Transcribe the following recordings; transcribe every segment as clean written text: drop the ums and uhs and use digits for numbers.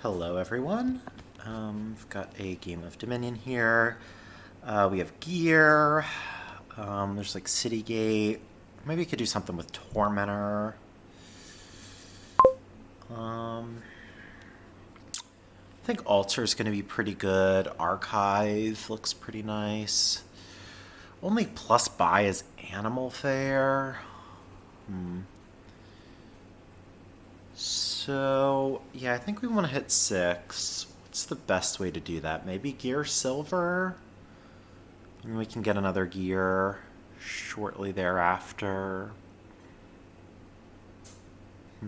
Hello, everyone. We've got a game of Dominion here. We have gear. There's like City Gate. Maybe we could do something with Tormentor. I think Altar is going to be pretty good. Archive looks pretty nice. Only plus buy is Animal Fair. So, yeah, I think we want to hit 6. What's the best way to do that? Maybe gear silver? And we can get another gear shortly thereafter. I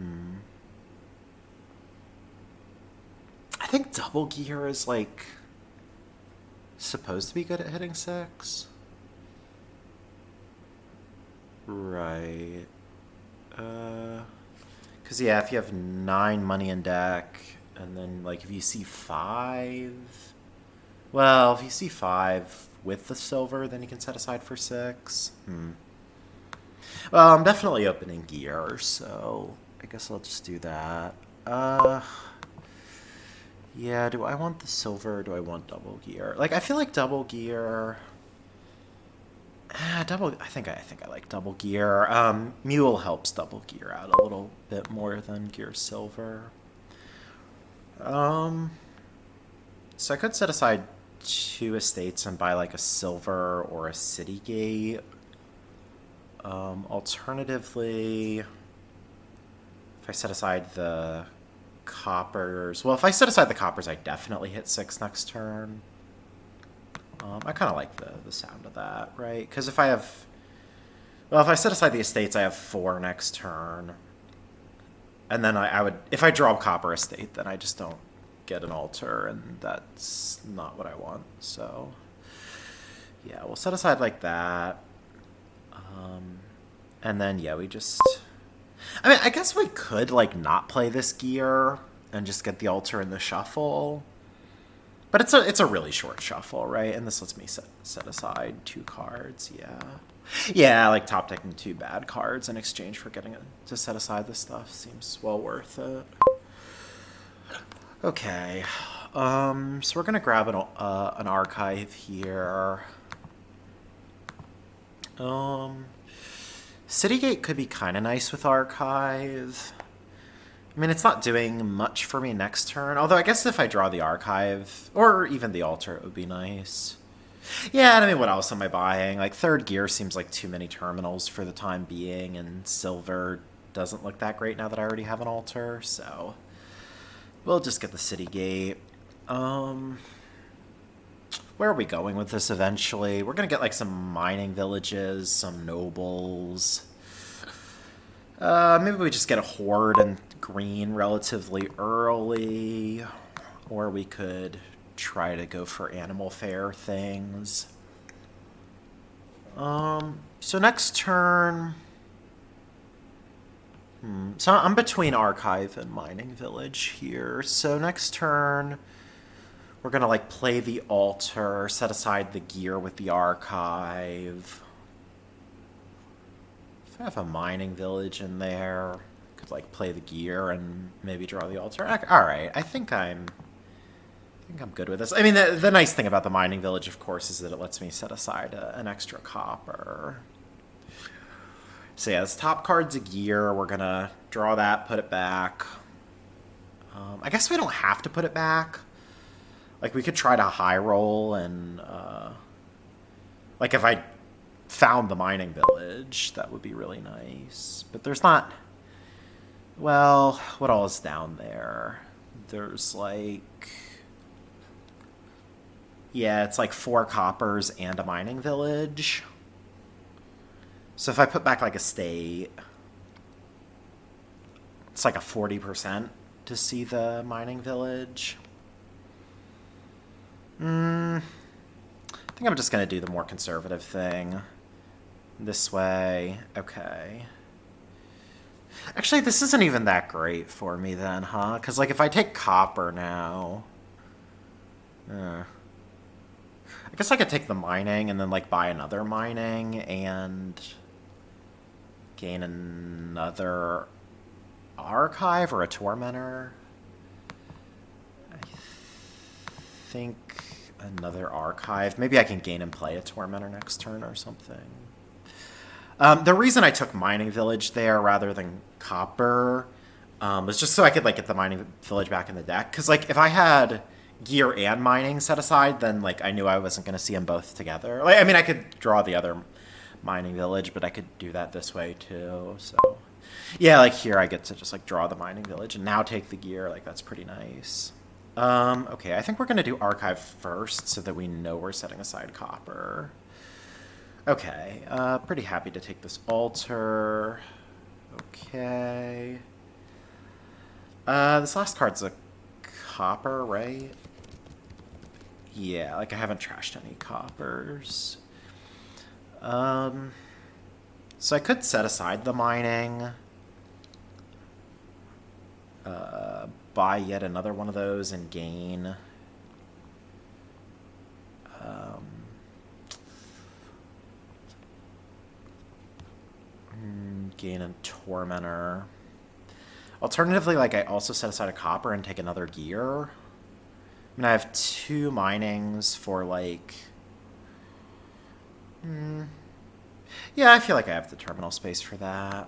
think double gear is, like, supposed to be good at hitting 6. Right. Because, yeah, if you have 9 money in deck, and then, like, if you see 5... Well, if you see 5 with the silver, then you can set aside for 6. Well, I'm definitely opening gear, so I guess I'll just do that. Yeah, do I want the silver or do I want double gear? Like, I feel like double gear... I think I like double gear. Mule helps double gear out a little bit more than gear silver. So I could set aside 2 estates and buy like a silver or a city gate. Alternatively, if I set aside the coppers, well, if I set aside the coppers, I definitely hit 6 next turn. I kind of like the sound of that, right? Because if I set aside the estates, I have 4 next turn. And then I would, if I draw a copper estate, then I just don't get an altar, and that's not what I want. So, yeah, we'll set aside like that. And then, yeah, we just... I mean, I guess we could, like, not play this gear and just get the altar in the shuffle. But it's a really short shuffle, right? And this lets me set aside 2 cards, yeah. Yeah, like top decking 2 bad cards in exchange for getting to set aside this stuff seems well worth it. Okay, so we're gonna grab an archive here. Citygate could be kind of nice with archive. I mean, it's not doing much for me next turn. Although I guess if I draw the archive, or even the altar, it would be nice. Yeah, and I mean, what else am I buying? Like, 3rd gear seems like too many terminals for the time being, and silver doesn't look that great now that I already have an altar, so... We'll just get the city gate. Where are we going with this eventually? We're gonna get, like, some mining villages, some nobles... maybe we just get a Hoard and green relatively early. Or we could try to go for Animal Fair things. So next turn... So I'm between Archive and Mining Village here. So next turn, we're going to, like, play the altar, set aside the gear with the Archive... If I have a mining village in there, I could, like, play the gear and maybe draw the altar. All right, I think I'm good with this. I mean, the nice thing about the mining village, of course, is that it lets me set aside an extra copper. So yeah, this top card's a gear. We're gonna draw that, put it back. I guess we don't have to put it back. Like, we could try to high roll and, like, if I found the mining village, that would be really nice. But there's not... Well, what all is down there? There's, like... Yeah, it's like 4 coppers and a mining village. So if I put back, like, a state, it's like a 40% to see the mining village. I think I'm just going to do the more conservative thing. This way. Okay. Actually, this isn't even that great for me then, huh? Because, like, if I take copper now... I guess I could take the mining and then, like, buy another mining and gain another archive or a tormentor. think another archive. Maybe I can gain and play a Tormentor next turn or something. The reason I took Mining Village there rather than Copper was just so I could like get the Mining Village back in the deck. Because like if I had Gear and Mining set aside, then like I knew I wasn't going to see them both together. Like I mean, I could draw the other Mining Village, but I could do that this way too. So yeah, like here I get to just like draw the Mining Village and now take the Gear. Like that's pretty nice. Okay, I think we're going to do Archive first so that we know we're setting aside Copper. Okay, pretty happy to take this Altar. Okay. This last card's a Copper, right? Yeah, like I haven't trashed any Coppers. So I could set aside the Mining. Buy yet another one of those and gain. Gain a Tormentor. Alternatively, like I also set aside a Copper and take another Gear. I mean, I have 2 Minings for like... Yeah, I feel like I have the terminal space for that.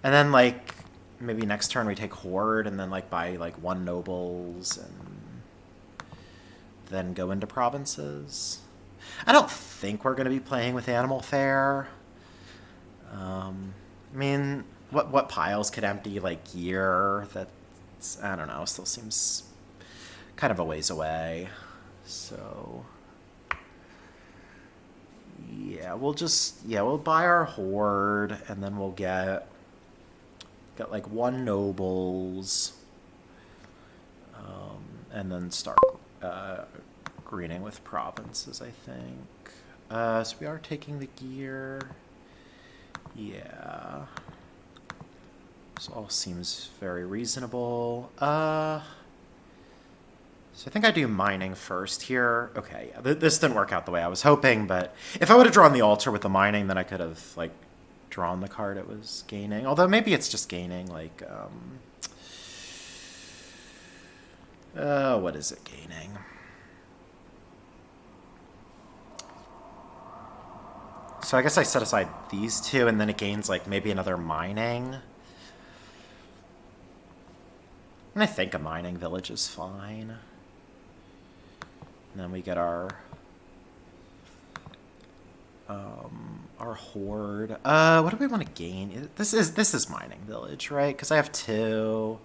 And then like maybe next turn we take Hoard and then like buy like 1 Nobles and then go into Provinces. I don't think we're going to be playing with Animal Fair. I mean, what piles could empty like Gear? That's, I don't know, still seems kind of a ways away. So yeah, we'll buy our Hoard and then we'll get like 1 Nobles, and then start greening with Provinces, I think. So we are taking the Gear. Yeah. This all seems very reasonable. So I think I do Mining first here. Okay, yeah, this didn't work out the way I was hoping, but if I would have drawn the Altar with the Mining, then I could have, like, drawn the card it was gaining. Although maybe it's just gaining, like, what is it gaining? So I guess I set aside these 2, and then it gains, like, maybe another Mining. And I think a Mining Village is fine. And then we get our Hoard. What do we want to gain? This is Mining Village, right? Because I have 2.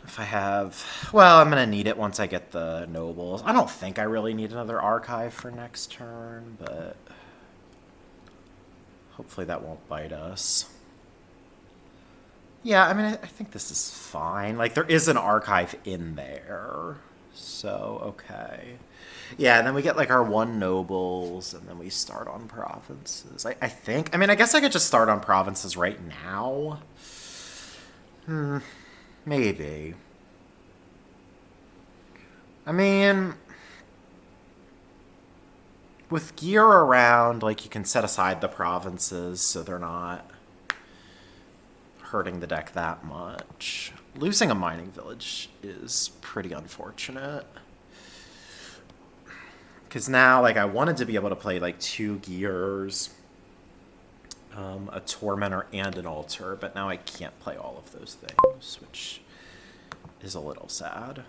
If I have... Well, I'm going to need it once I get the Nobles. I don't think I really need another Archive for next turn, but hopefully that won't bite us. Yeah, I mean, I think this is fine. Like, there is an Archive in there. So, okay. Yeah, and then we get, like, our 1 Nobles, and then we start on Provinces. I think... I mean, I guess I could just start on Provinces right now. Maybe. I mean... With Gear around, like, you can set aside the Provinces so they're not hurting the deck that much. Losing a Mining Village is pretty unfortunate. Because now, like, I wanted to be able to play, like, 2 Gears, a Tormentor, and an Altar, but now I can't play all of those things, which is a little sad.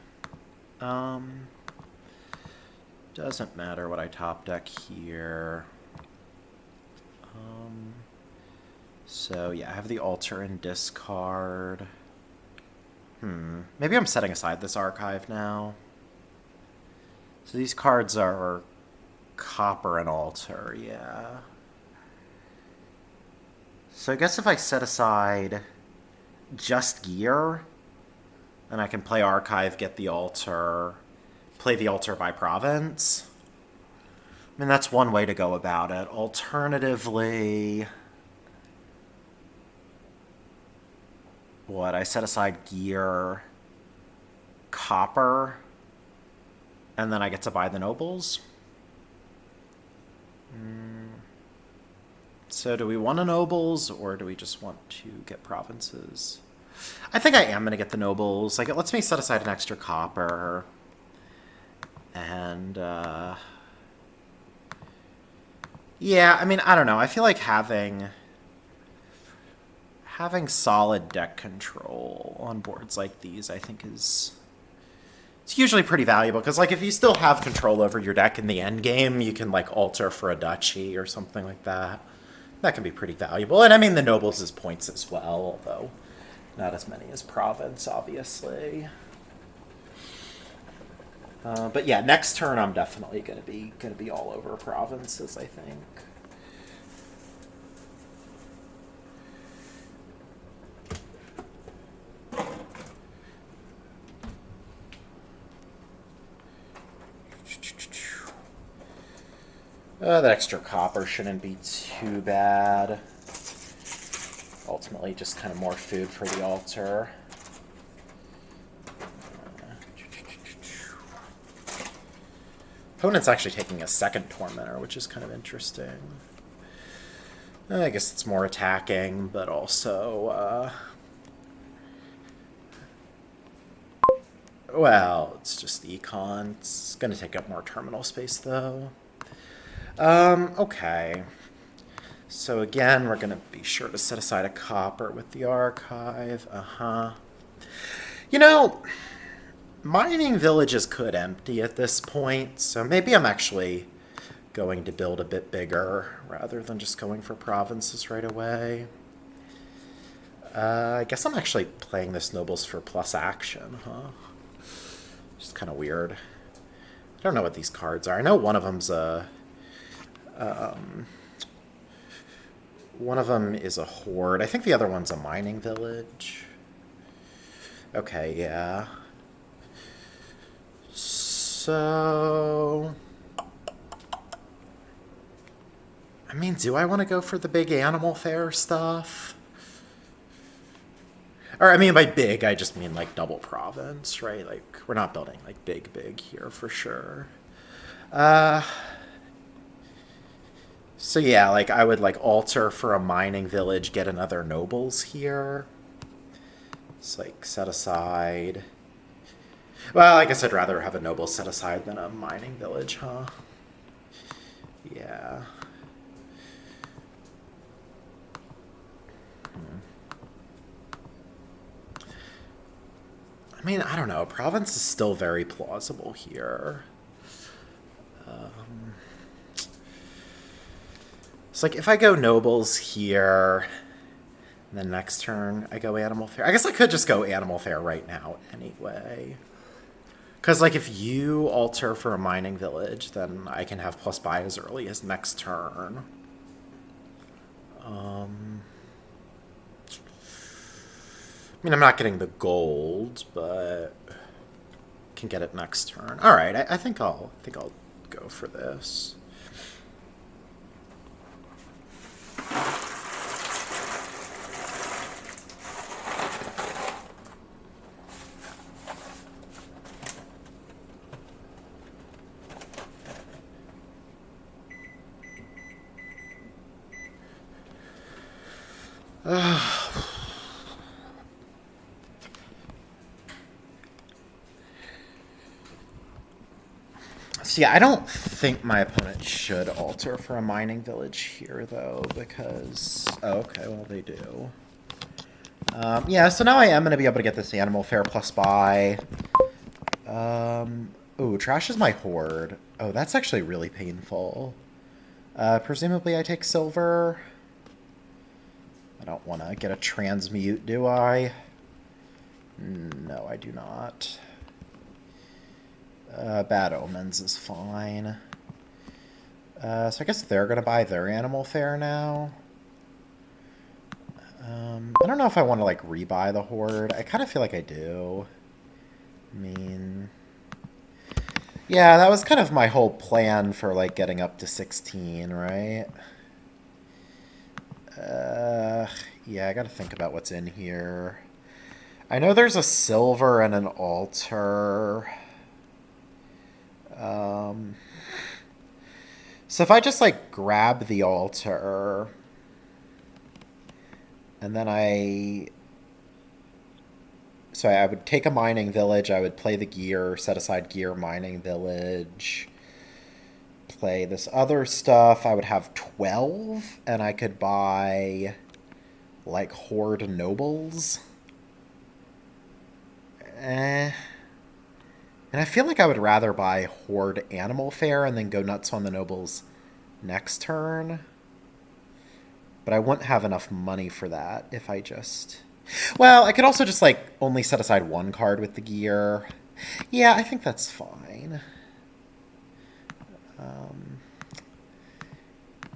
Doesn't matter what I top deck here. So, yeah, I have the Altar and discard. Maybe I'm setting aside this Archive now. So these cards are Copper and Altar, yeah. So I guess if I set aside just Gear, then I can play Archive, get the Altar, play the Altar by Province. I mean, that's one way to go about it. Alternatively... What, I set aside Gear, Copper, and then I get to buy the Nobles? So do we want a Nobles, or do we just want to get Provinces? I think I am going to get the nobles. Like, it lets me set aside an extra copper. And, yeah, I mean, I don't know. I feel like having solid deck control on boards like these, I think it's usually pretty valuable. Because, like, if you still have control over your deck in the end game, you can, like, alter for a duchy or something like that. That can be pretty valuable. And, I mean, the nobles is points as well, although not as many as province, obviously. But yeah, next turn I'm definitely gonna be all over provinces, I think. That extra copper shouldn't be too bad. Ultimately, just kind of more food for the altar. Opponent's actually taking a second Tormentor, which is kind of interesting. I guess it's more attacking, but also, well, it's just econ. It's going to take up more terminal space, though. Okay. So again, we're going to be sure to set aside a copper with the archive. You know, mining villages could empty at this point, so maybe I'm actually going to build a bit bigger rather than just going for provinces right away. I guess I'm actually playing this nobles for plus action, huh? Just kind of weird. I don't know what these cards are. I know one of them's one of them is a hoard. I think the other one's a mining village. Okay, yeah. So, I mean, do I want to go for the big animal fair stuff? Or, I mean, by big, I just mean, like, double province, right? Like, we're not building, like, big here for sure. So, yeah, like, I would, like, alter for a mining village, get another nobles here. It's, like, set aside. Well, I guess I'd rather have a noble set aside than a mining village, huh? Yeah. I mean, I don't know. Province is still very plausible here. It's like if I go nobles here, and then next turn I go animal fair. I guess I could just go animal fair right now anyway. Because, like, if you alter for a mining village, then I can have plus buy as early as next turn. I mean, I'm not getting the gold, but can get it next turn. All right, I think I'll go for this. So yeah, I don't think my opponent should alter for a mining village here, though, because... Oh, okay, well, they do. Yeah, so now I am going to be able to get this animal fair plus buy. Ooh, trash is my hoard. Oh, that's actually really painful. Presumably I take silver. I don't want to get a transmute, do I? No, I do not. Bad Omens is fine. So I guess they're going to buy their animal fair now. I don't know if I want to, like, rebuy the Horde. I kind of feel like I do. I mean... Yeah, that was kind of my whole plan for, like, getting up to 16, right? Yeah, I gotta think about what's in here. I know there's a silver and an altar... So if I just, like, grab the altar, and then I So I would take a mining village, I would play the gear, set aside gear, mining village, play this other stuff. I would have 12, and I could buy, like, Hoard Nobles. And I feel like I would rather buy Hoard Animal Fare and then go nuts on the Nobles next turn. But I wouldn't have enough money for that if I just... Well, I could also just, like, only set aside one card with the gear. Yeah, I think that's fine.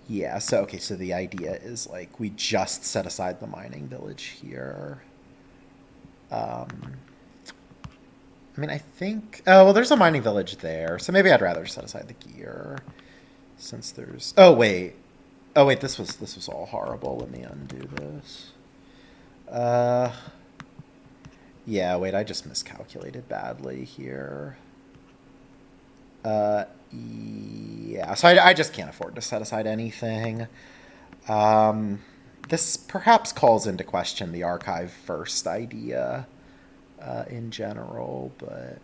Yeah, so, okay, so the idea is, like, we just set aside the mining village here. I mean, I think... Oh, well, there's a mining village there, so maybe I'd rather set aside the gear. Since there's... Oh, wait. Oh, wait, this was all horrible. Let me undo this. Yeah, wait, I just miscalculated badly here. Yeah, so I just can't afford to set aside anything. This perhaps calls into question the archive first idea in general, but...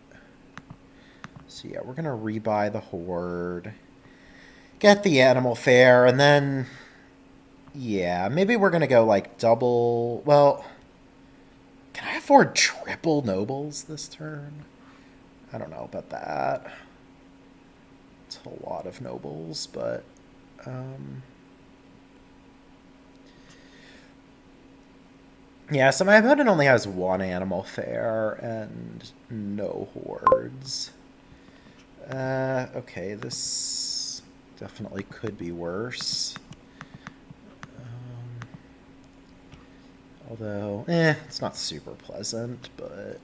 So yeah, we're going to rebuy the Hoard, get the Animal Fare, and then... Yeah, maybe we're going to go, like, double... Well, can I afford triple Nobles this turn? I don't know about that. It's a lot of Nobles, but... Yeah, so my opponent only has one Animal Fare and no Hoards. Okay, this definitely could be worse. Although, it's not super pleasant, but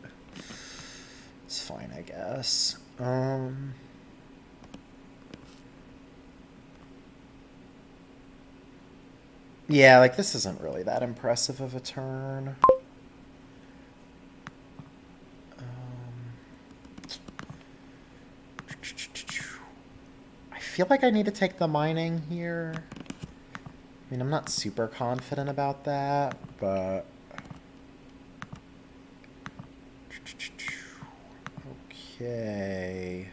it's fine, I guess. Yeah, like, this isn't really that impressive of a turn. I feel like I need to take the mining here. I mean, I'm not super confident about that, but... Okay.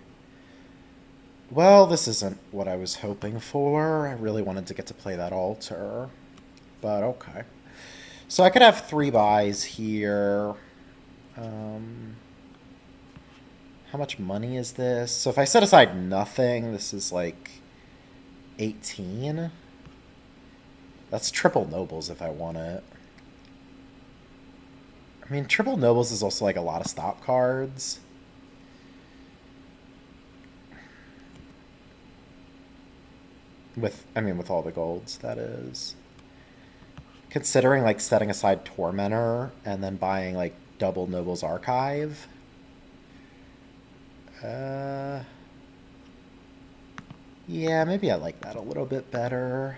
Well, this isn't what I was hoping for. I really wanted to get to play that altar, but okay. So I could have 3 buys here. How much money is this? So if I set aside nothing, this is like 18. That's triple Nobles if I want it. I mean, triple Nobles is also like a lot of stop cards. With all the golds, that is. Considering, like, setting aside Tormentor and then buying, like, double Nobles Archive. Yeah, maybe I like that a little bit better.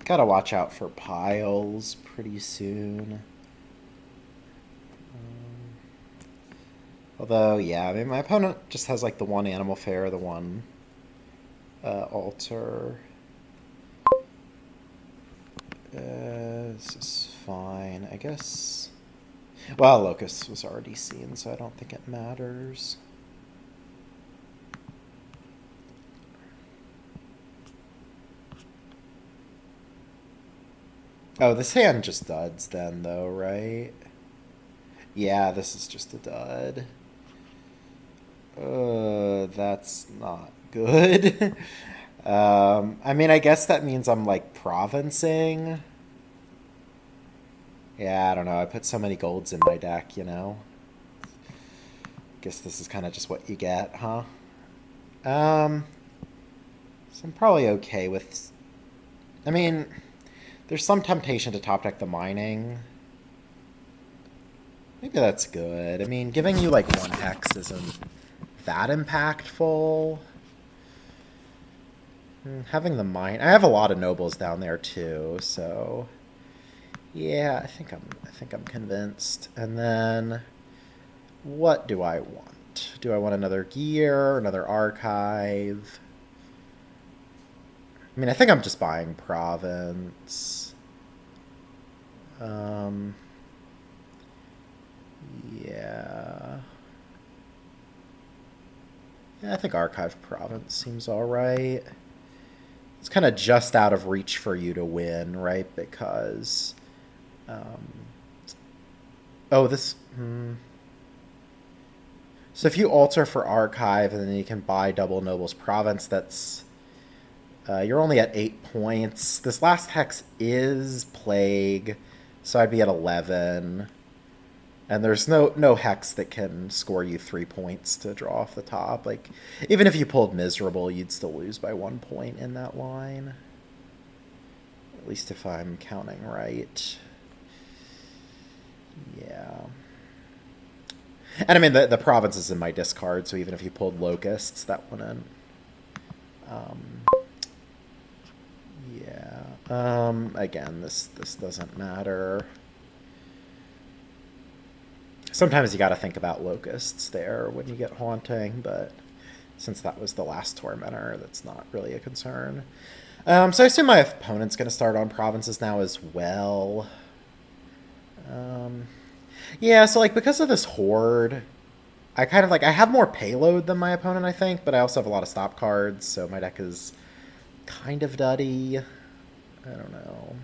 Gotta watch out for piles pretty soon. Although, yeah, I mean, my opponent just has, like, the one Animal Fare, the one altar. This is fine, I guess. Well, Locust was already seen, so I don't think it matters. Oh, this hand just duds then, though, right? Yeah, this is just a dud. That's not good. I mean, I guess that means I'm, like, provincing. Yeah, I don't know. I put so many golds in my deck, you know? Guess this is kind of just what you get, huh? So I'm probably okay with... I mean, there's some temptation to top deck the mining. Maybe that's good. I mean, giving you like 1 hex isn't that impactful. Having the mine, I have a lot of nobles down there too, so yeah, I think I'm convinced. And then what do I want? Do I want another gear, another archive? I mean, I think I'm just buying province. Yeah. Yeah, I think archive province seems alright. It's kind of just out of reach for you to win, right? Because, oh, this. So if you alter for archive and then you can buy double nobles province, that's you're only at 8 points. This last hex is plague, so I'd be at 11. And there's no hex that can score you 3 points to draw off the top. Like, even if you pulled miserable, you'd still lose by 1 point in that line. At least if I'm counting right. Yeah. And I mean, the province is in my discard, so even if you pulled locusts, that wouldn't. Yeah. Again, this doesn't matter. Sometimes you got to think about locusts there when you get haunting, but since that was the last tormentor, that's not really a concern. So I assume my opponent's going to start on provinces now as well. Yeah, so like because of this horde, I kind of like I have more payload than my opponent, I think, but I also have a lot of stop cards, so my deck is kind of duddy. I don't know.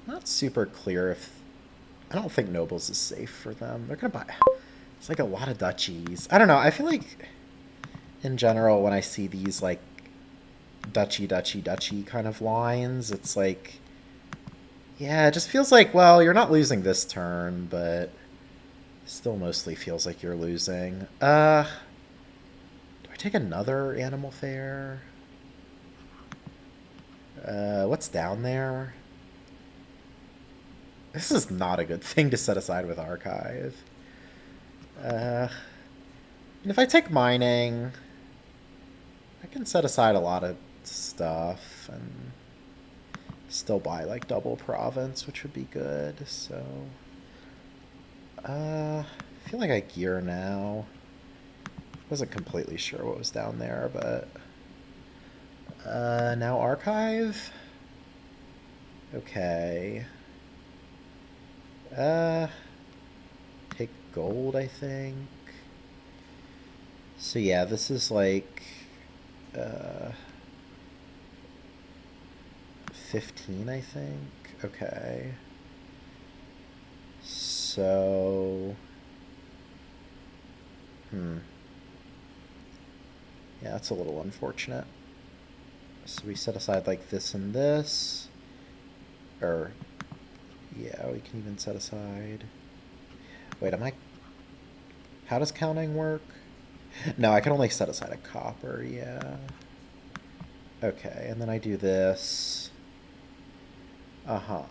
Not super clear if... I don't think Nobles is safe for them. They're going to buy... It's like a lot of duchies. I don't know. I feel like, in general, when I see these, like, duchy kind of lines, it's like... Yeah, it just feels like, well, you're not losing this turn, but... Still mostly feels like you're losing. Do I take another Animal Fair? What's down there? This is not a good thing to set aside with Archive. And if I take Mining, I can set aside a lot of stuff and still buy like double Province, which would be good. So, I feel like I gear now. Wasn't completely sure what was down there, but now Archive. Okay. Take gold, I think. So yeah, this is like 15, I think. Okay. So yeah, that's a little unfortunate. So we set aside like this and this. Or yeah, we can even set aside... Wait, am I... How does counting work? No, I can only set aside a copper, yeah. Okay, and then I do this. Uh-huh.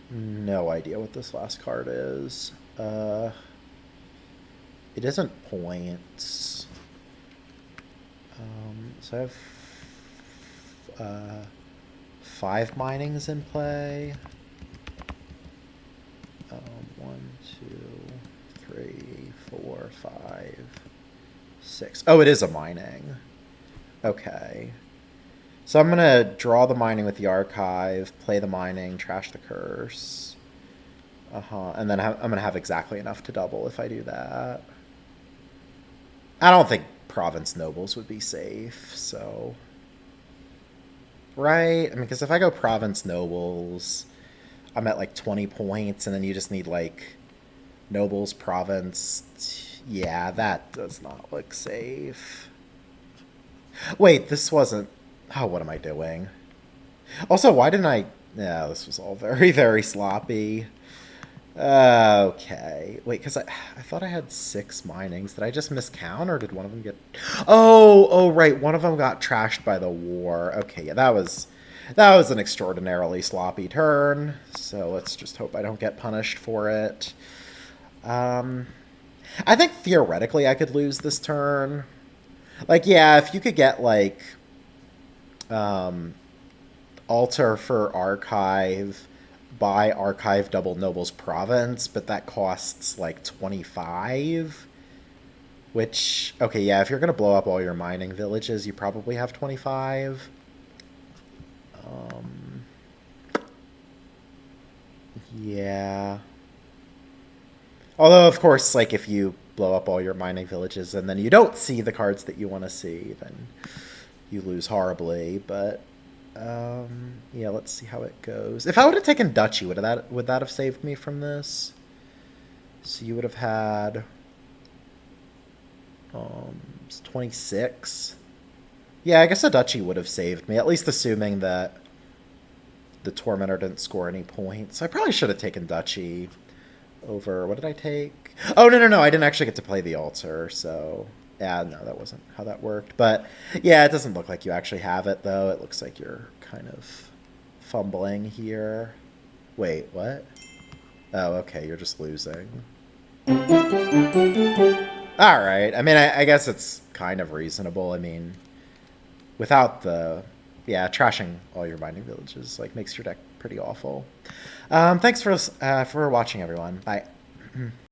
No idea what this last card is. It isn't points. So I have 5 minings in play. 1, 2, 3, 4, 5, 6. Oh, it is a mining. Okay. So I'm going to draw the mining with the archive, play the mining, trash the curse. And then I'm going to have exactly enough to double if I do that. I don't think Province Nobles would be safe, so... Right? I mean, because if I go Province Nobles, I'm at like 20 points, and then you just need like Nobles, Province. Yeah, that does not look safe. Wait, this wasn't... Oh, what am I doing? Also, why didn't I... Yeah, this was all very, very sloppy. Okay. Wait, because I thought I had 6 minings. Did I just miscount, or did one of them get... Oh, right. One of them got trashed by the war. Okay, yeah, that was That was an extraordinarily sloppy turn, so let's just hope I don't get punished for it. I think theoretically I could lose this turn. Like, yeah, if you could get, like, alter for archive, buy archive double Noble's Province, but that costs, like, 25. Which, okay, yeah, if you're going to blow up all your mining villages, you probably have 25. Yeah. Although, of course, like, if you blow up all your mining villages and then you don't see the cards that you want to see, then you lose horribly. But, yeah, let's see how it goes. If I would have taken Duchy, would that have saved me from this? So you would have had 26. Yeah, I guess a Duchy would have saved me, at least assuming that the Tormentor didn't score any points. I probably should have taken Duchy over... What did I take? Oh, no, I didn't actually get to play the altar, so... Yeah, no, that wasn't how that worked. But, yeah, it doesn't look like you actually have it, though. It looks like you're kind of fumbling here. Wait, what? Oh, okay, you're just losing. Alright, I mean, I guess it's kind of reasonable. I mean, without the... Yeah, trashing all your mining villages, like, makes your deck pretty awful. Thanks for watching, everyone. Bye.